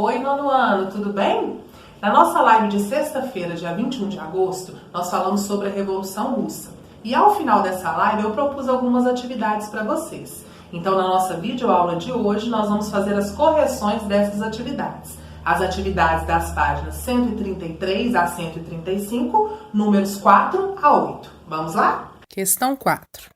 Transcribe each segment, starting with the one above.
Oi, nono ano, tudo bem? Na nossa live de sexta-feira, dia 21 de agosto, nós falamos sobre a Revolução Russa. E ao final dessa live eu propus algumas atividades para vocês. Então, na nossa videoaula de hoje, nós vamos fazer as correções dessas atividades. As atividades das páginas 133 a 135, números 4 a 8. Vamos lá? Questão 4.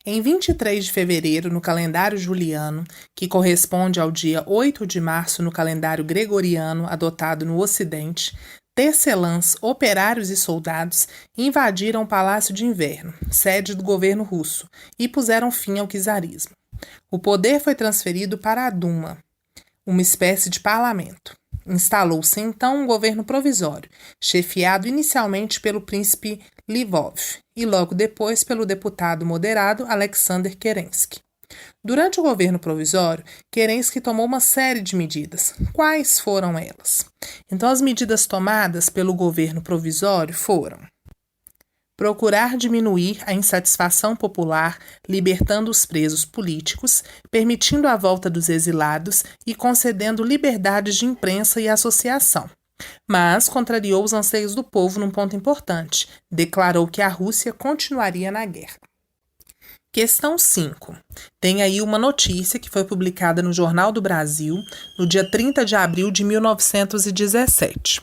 Em 23 de fevereiro, no calendário juliano, que corresponde ao dia 8 de março no calendário gregoriano adotado no Ocidente, tecelãs, operários e soldados invadiram o Palácio de Inverno, sede do governo russo, e puseram fim ao czarismo. O poder foi transferido para a Duma, uma espécie de parlamento. Instalou-se então um governo provisório, chefiado inicialmente pelo príncipe Lvov e logo depois pelo deputado moderado Alexander Kerensky. Durante o governo provisório, Kerensky tomou uma série de medidas. Quais foram elas? Então, as medidas tomadas pelo governo provisório foram: procurar diminuir a insatisfação popular, libertando os presos políticos, permitindo a volta dos exilados e concedendo liberdades de imprensa e associação. Mas contrariou os anseios do povo num ponto importante. Declarou que a Rússia continuaria na guerra. Questão 5. Tem aí uma notícia que foi publicada no Jornal do Brasil no dia 30 de abril de 1917.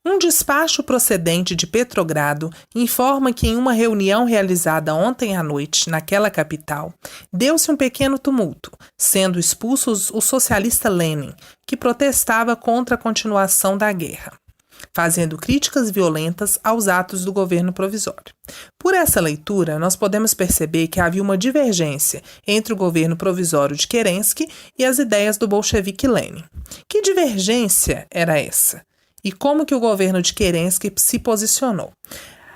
Um despacho procedente de Petrogrado informa que em uma reunião realizada ontem à noite, naquela capital, deu-se um pequeno tumulto, sendo expulso o socialista Lenin, que protestava contra a continuação da guerra, fazendo críticas violentas aos atos do governo provisório. Por essa leitura, nós podemos perceber que havia uma divergência entre o governo provisório de Kerensky e as ideias do bolchevique Lenin. Que divergência era essa? E como que o governo de Kerensky se posicionou?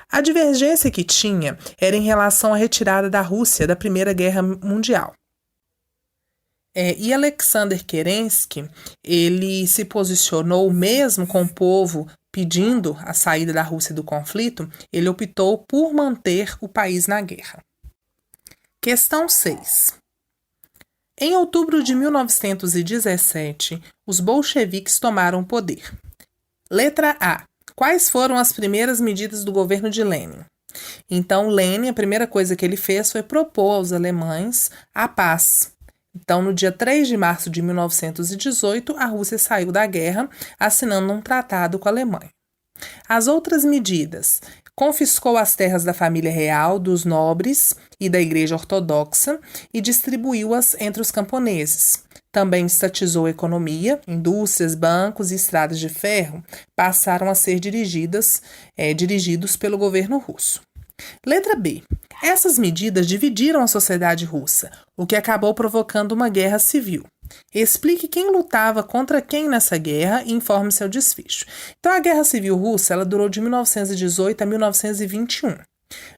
A divergência que tinha era em relação à retirada da Rússia da Primeira Guerra Mundial. E Alexander Kerensky, ele se posicionou mesmo com o povo pedindo a saída da Rússia do conflito, ele optou por manter o país na guerra. Questão 6. Em outubro de 1917, os bolcheviques tomaram o poder. Letra A. Quais foram as primeiras medidas do governo de Lenin? Então, Lenin, a primeira coisa que ele fez foi propor aos alemães a paz. Então, no dia 3 de março de 1918, a Rússia saiu da guerra, assinando um tratado com a Alemanha. As outras medidas: confiscou as terras da família real, dos nobres e da igreja ortodoxa e distribuiu-as entre os camponeses. Também estatizou a economia, indústrias, bancos e estradas de ferro passaram a ser dirigidos pelo governo russo. Letra B. Essas medidas dividiram a sociedade russa, o que acabou provocando uma guerra civil. Explique quem lutava contra quem nessa guerra e informe seu desfecho. Então, a Guerra Civil Russa ela durou de 1918 a 1921.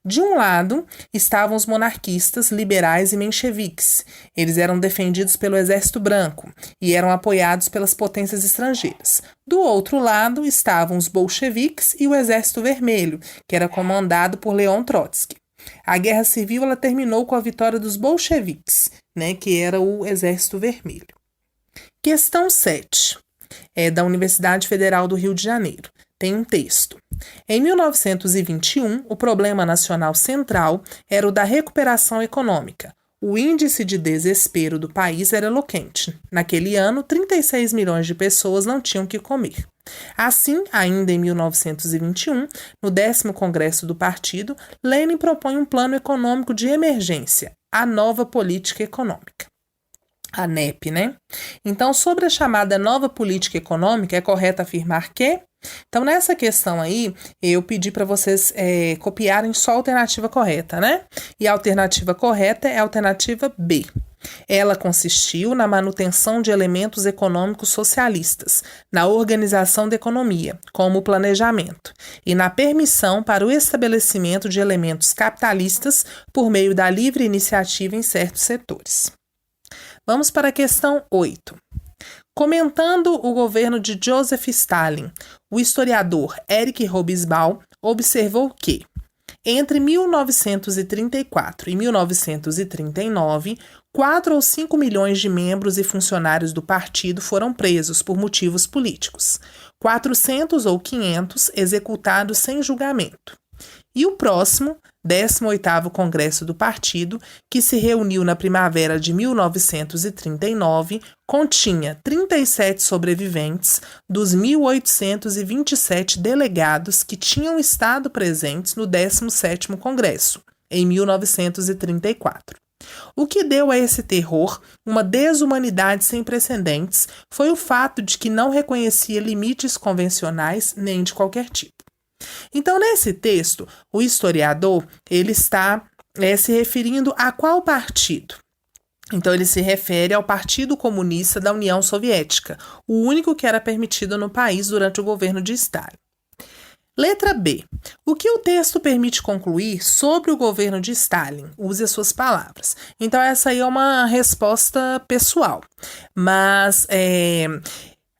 De um lado, estavam os monarquistas, liberais e mencheviques. Eles eram defendidos pelo Exército Branco e eram apoiados pelas potências estrangeiras. Do outro lado, estavam os bolcheviques e o Exército Vermelho, que era comandado por Leon Trotsky. A Guerra Civil ela terminou com a vitória dos bolcheviques, que era o Exército Vermelho. Questão 7. É da Universidade Federal do Rio de Janeiro. Tem um texto. Em 1921, o problema nacional central era o da recuperação econômica. O índice de desespero do país era eloquente. Naquele ano, 36 milhões de pessoas não tinham o que comer. Assim, ainda em 1921, no 10º Congresso do Partido, Lenin propõe um plano econômico de emergência, a nova política econômica. A NEP, Então, sobre a chamada nova política econômica, é correto afirmar que... Então, nessa questão aí, eu pedi para vocês copiarem só a alternativa correta, E a alternativa correta é a alternativa B. Ela consistiu na manutenção de elementos econômicos socialistas, na organização da economia, como o planejamento, e na permissão para o estabelecimento de elementos capitalistas por meio da livre iniciativa em certos setores. Vamos para a questão 8. Comentando o governo de Joseph Stalin, o historiador Eric Hobsbawm observou que Entre 1934 e 1939, 4 ou 5 milhões de membros e funcionários do partido foram presos por motivos políticos, 400 ou 500 executados sem julgamento. E o próximo, 18º Congresso do Partido, que se reuniu na primavera de 1939, continha 37 sobreviventes dos 1.827 delegados que tinham estado presentes no 17º Congresso, em 1934. O que deu a esse terror uma desumanidade sem precedentes foi o fato de que não reconhecia limites convencionais nem de qualquer tipo. Então, nesse texto, o historiador ele está se referindo a qual partido? Então, ele se refere ao Partido Comunista da União Soviética, o único que era permitido no país durante o governo de Stalin. Letra B. O que o texto permite concluir sobre o governo de Stalin? Use as suas palavras. Então, essa aí é uma resposta pessoal, mas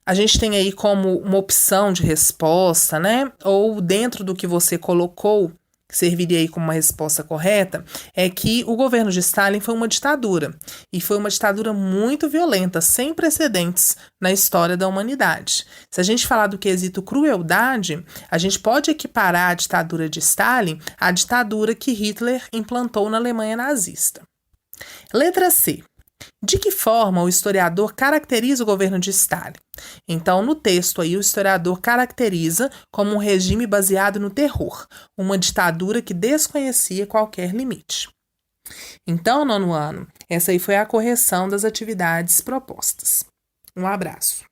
a gente tem aí como uma opção de resposta, né? Ou dentro do que você colocou, que serviria aí como uma resposta correta, é que o governo de Stalin foi uma ditadura. E foi uma ditadura muito violenta, sem precedentes na história da humanidade. Se a gente falar do quesito crueldade, a gente pode equiparar a ditadura de Stalin à ditadura que Hitler implantou na Alemanha nazista. Letra C. De que forma o historiador caracteriza o governo de Stalin? Então, no texto aí, o historiador caracteriza como um regime baseado no terror, uma ditadura que desconhecia qualquer limite. Então, nono ano, essa aí foi a correção das atividades propostas. Um abraço.